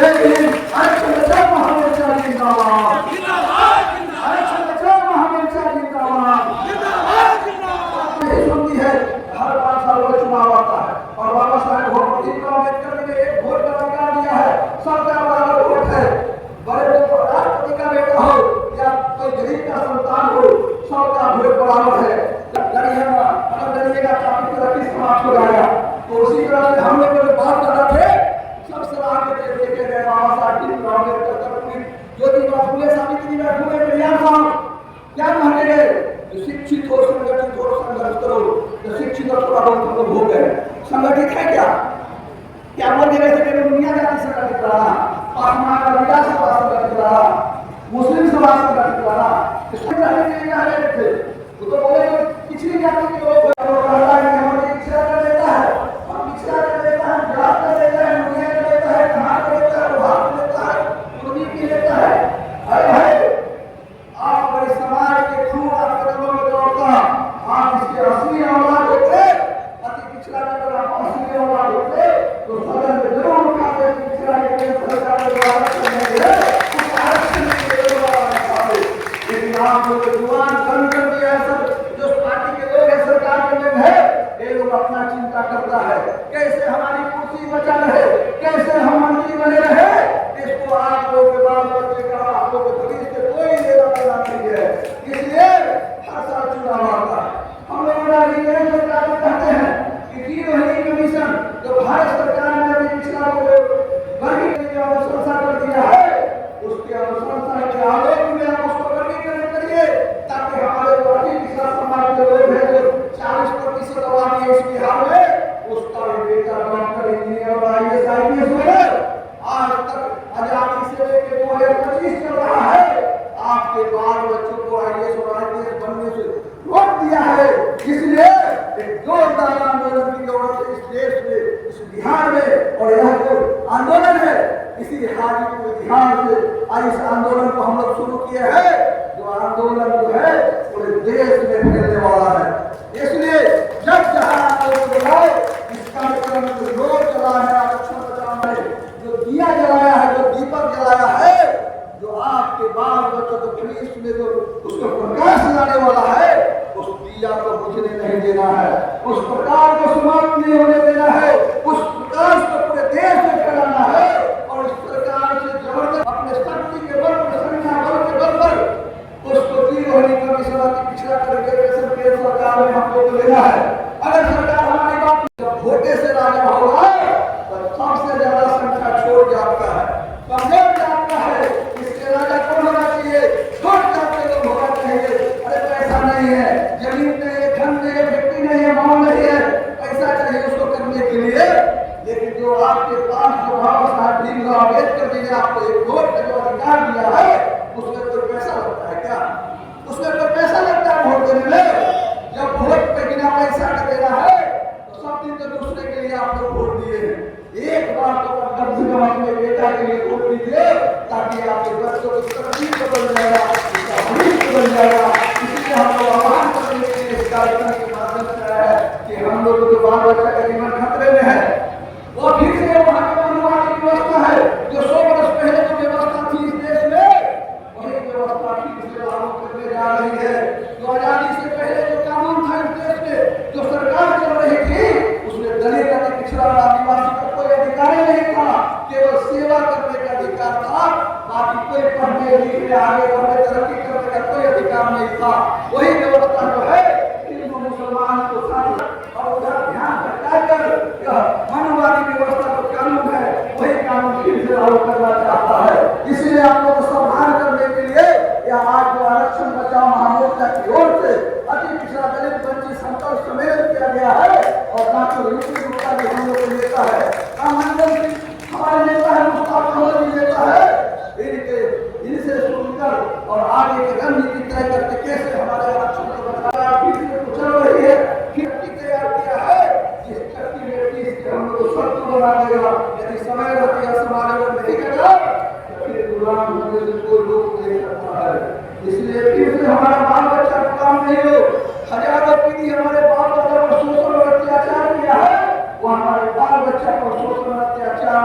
जय हिंद। आरक्षण बचाओ महामोर्चा जिंदाबाद, आरक्षण बचाओ महामोर्चा जिंदाबाद। सुनती है हर 5 साल में चुनाव आता है और बाबा साहेब भीमराव अम्बेडकर ने एक वोट का अधिकार दिया है, सबका बराबर वोट है। बड़े राष्ट्रपति का बेटा हो या कोई गरीब का संतान हो, सबका वोट बराबर है। अगर लड़िएगा तो आपकी तरक्की समाप्त हो जाएगा। तो उसी तरह से हम लोग जो बात कर रहे थे सबसे आगे देखे गए बाबा साहब भीमराव अम्बेडकर, ज्योतिबा फुले, सावित्रीबाई फुले, पेरियार साहब क्या कहते गए? शिक्षित हो, संगठित हो, संघर्ष करो। तो शिक्षित और थोड़ा बहुत हम लोग हो गए, संगठित है क्या? क्या बोल रहे थे कि दुनिया जाति संगठित रहा, पासवान का विकास सभा संगठित रहा, मुस्लिम सभा संगठित रहा, इसमें रहने के लिए आ रहे थे। वो तो बोले पिछली जाति के लोग कहता है कि हमारे पिछड़ा कर देता है, और पिछड़ा कर देता है, जात कर देता है, दुनिया कर देता है, कहाँ कर देता है, भाग देता है, उर्मी की लेता है। अरे भाई आप बड़े समाज के खून आपके कदमों में दौड़ता, आप इसके असली औलाद होते, अति पिछड़ा अगर आप असली औलाद होते तो सदन में जरूर उठाते पिछड़ा के सरकार द्वारा करने के कुछ आरक्षण के जरूर आते। लेकिन आप लोग जुबान बंद कर दिया है। सब जो पार्टी के लोग है, सरकार के लोग है, ये लोग अपना चिंता करता है कैसे हमारी कुर्सी बचा रहे, कैसे हम मंत्री बने रहे। इसको आप लोग के बाल बच्चे का, आप लोग के पुलिस से कोई लेना देना नहीं है। इसलिए हर साल चुनाव आता है। हम लोग सरकार को कहते हैं कि टीम कमीशन जो भारत सरकार ने अभी पिछला वर्गीकरण की अनुशंसा कर दिया है, उसके अनुशंसा के आलोक में हम उसको वर्गीकरण करिए ताकि हमारे वर्गीय पिछड़ा समाज के लोग हैं जो 40% आबादी है इस बिहार में, उसका भी बेटा डॉक्टर, इंजीनियर और IAS IPS बने। आज तक आजादी से लेकर 2025 चल रहा है, आपके बाल बच्चों को IAS और IPS बनने से रोक दिया है। इसलिए एक जोरदार आंदोलन की जरूरत है इस देश में, इस बिहार में। और यह जो आंदोलन है इसी हाजीपुर बिहार से आज इस आंदोलन को हम लोग शुरू किए हैं। जो आंदोलन जो है पूरे देश में फैलने वाला है। इसलिए जब जहां आंदोलन चलाए, इस कार्यक्रम को जोर चला है, आरक्षण बचाना है, जो दिया जलाया है, जो दीपक जलाया है, जो आपके बाल बच्चों को पुलिस में जो उसको प्रकाश लाने वाला है, उस दिया को बुझने नहीं देना है, उस प्रकाश को समाप्त नहीं होने देना है, उस प्रकाश को पूरे देश में फैलाना है। और इस प्रकार से जबरदस्त अपने शक्ति के बल पर, संख्या बल के बल पर उसको दी कमीशन पिछड़ा करके सरकार में हम लोग लेना है। अगर सरकार हमारी बात वोटे से राजा होगा तो सबसे ज्यादा संख्या छोड़ जाता है, कमजोर जाता है। इसके राजा कौन होना चाहिए? छोट जाते लोग होना चाहिए। अरे पैसा नहीं है, जमीन नहीं है, धन नहीं है, व्यक्ति नहीं है, माल नहीं है, पैसा चाहिए उसको करने के लिए। लेकिन जो आपके पास जो बाबा साहब भीमराव अम्बेडकर जी ने आपको एक वोट का जो अधिकार दिया है, उसमें कोई पैसा लगता है क्या? उसमें कोई पैसा लगता है वोट देने में? जब वोट पे बिना पैसा का देना है तो सब दिन तो दूसरे के लिए आप लोग वोट दिए हैं। एक बार तो कम से कम अपने बेटा के लिए वोट दीजिए ताकि आपके बच्चों को तरक्की बन जाएगा, भविष्य बन जाएगा। इसलिए हम लोग आह्वान करने के लिए इस कार्यक्रम के माध्यम से आया है कि हम लोग जो बाल बच्चा का जीवन खतरे में है, वो फिर से वहाँ की अनुवादी व्यवस्था है जो 100 वर्ष पहले जो व्यवस्था थी इस देश में, वही व्यवस्था फिर से लागू करने जा रही है। जो आजादी से पहले जो कानून था इस देश में, जो सरकार चल रही थी, उसमें दलित अति पिछड़ा और आदिवासी का कोई अधिकार नहीं था, केवल सेवा करने का अधिकार था। बाकी कोई पढ़ने लिखने, आगे बढ़ने, तरक्की करने का कोई अधिकार नहीं था। वही व्यवस्था जो है हिंदू मुसलमान को साथ और उधर ध्यान हटाकर मानववादी व्यवस्था जो कानून है वही कानून फिर से लागू करना चाहता है। इसलिए आप लोग को सम्मान करने के लिए या आज जो आरक्षण बचाओ महामोर्चा की ओर से अति पिछड़ा दलित वंचित संपर्क सम्मेलन किया गया है और डॉक्टर ऋषि गुप्ता जी हम लोग को लेता है, राममंडल जी हमारे नेता है, मुस्ताफ अहमद जी नेता है। इनसे सुनकर और आगे की रणनीति तय करके कैसे हमारे आरक्षण को बचाया फिर से चल रही है, फिर तैयार किया है जिस शक्ति व्यक्ति इसके हम लोग को शत्रु बना देगा। यदि समय रहते समाज में नहीं करेगा तो फिर गुलाम होने से कोई रोक नहीं सकता है। इसलिए फिर से हमारा बाल बच्चा काम नहीं हो, हजारों पीढ़ी हमारे बाल बच्चा पर शोषण और अत्याचार किया है, वो हमारे बाल बच्चा पर शोषण अत्याचार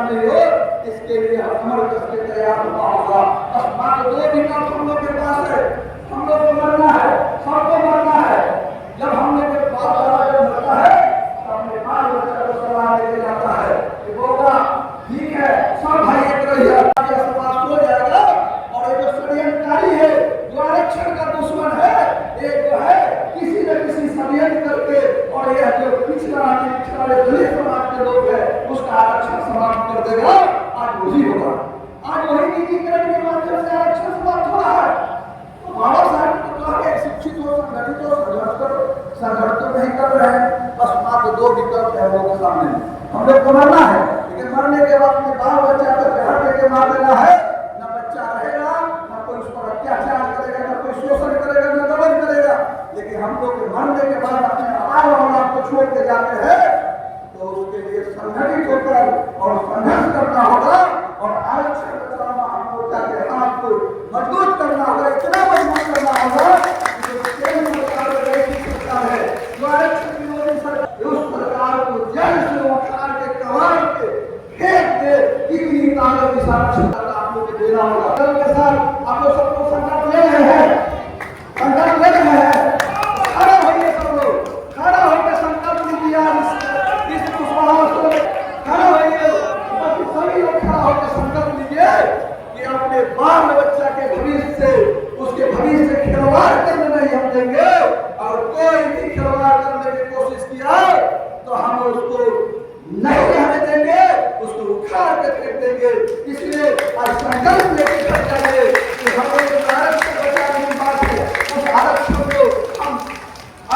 इसके लिए हर करके तैयार होना होगा। बस मात्र 2 विकल्प हम लोग के पास है, हम लोग को मरना है, सबको मरना है। जब हमने के बाप दादा मरता है तो अपने बाल बच्चा को सलाह देके जाता है कि बोला ठीक है सब भाई एक रहिए, समाज हो जाएगा। और ये जो षड्यंत्रकारी है, जो आरक्षण का दुश्मन है, ये जो है किसी न किसी षड्यंत्र करके और यह जो पिछड़ा दलित समाज के लोग है उसका आरक्षण समाप्त कर देगा। आज वही होगा, आज वही निजीकरण के माध्यम से आरक्षण समाप्त हो रहा है। तो बाबा साहब को कहा कि शिक्षित हो, संगठित हो, संघर्ष करो, संघर्ष तो नहीं कर रहे हैं। बस मात्र 2 विकल्प है लोगों के सामने, हम लोग को मरना है, लेकिन मरने के बाद में बाल बच्चा को जहर देके मार देना है। न बच्चा रहेगा, न कोई उस पर अत्याचार करेगा, न कोई शोषण करेगा, न दमन करेगा। लेकिन हम लोग के मरने के बाद अपने आबाद औलाद को छोड़ के जाते हैं तो उसके लिए संगठित होकर और संघर्ष करना होगा और आरक्षण बचाना हम मोर्चा के हाथ को मजबूत करना होगा, इतना मजबूत करना होगा कि जो केंद्र सरकार है, जो आरक्षण विरोधी सरकार, उस सरकार को जल्द से उखाड़ के कबाड़ के फेंक दे। कितनी ताकत इस आरक्षण का आप लोग को देना होगा। दल के साथ आप लोग सबको संकल्प ले रहे हैं, संकल्प ले रहे हैं। खड़ा होइए सब लोग, खड़ा होकर संकल्प लीजिए। इस पुष्पाहार से खड़ा होइए, सभी लोग खड़ा होकर संकल्प लीजिए कि अपने बाल बच्चा के भविष्य से, उसके भविष्य से खिलवाड़ करने नहीं हम देंगे। और कोई भी खिलवाड़ करने की कोशिश किया तो हम उसको नहीं रहने देंगे, उसको उखाड़ के फेंक देंगे। इसलिए आज संकल्प लेके कर जाएंगे कि हम लोग आरक्षण बचाने की बात है, उस आरक्षण को हम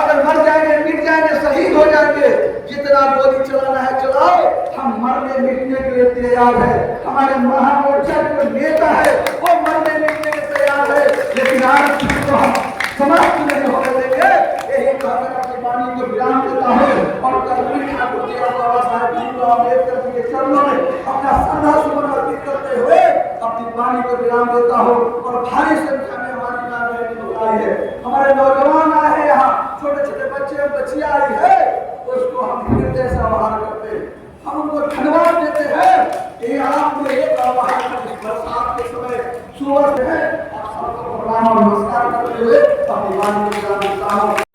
अगर मर जाएंगे, मिट जाएंगे, शहीद हो जाएंगे, जितना गोली चलाना है चलाओ, हम मरने मिटने के लिए तैयार है। हमारे महामोर्चा जो नेता है वो मरने मिटने के तैयार है, लेकिन आरक्षण को हम समाप्त नहीं होने देंगे। यही कहकर अपनी वाणी को विराम देता हूँ और कर्मवीर ठाकुर जी और बाबा साहेब भीमराव अम्बेडकर जी के चरणों में अपना श्रद्धा सुमन अर्पित करते हुए अपनी वाणी को विराम देता हूँ। और भारी संख्या में हमारी नाम आई है, हमारे नौजवान आए हैं, यहाँ छोटे छोटे बच्चे और बच्चियां आई है, उसको हम हृदय से आभार करते हैं, हम उनको धन्यवाद देते हैं कि आपने एक आभार बरसात के समय सुबह से है। आप सबको प्रणाम और नमस्कार करते हुए अपनी वाणी को विराम देता हूँ।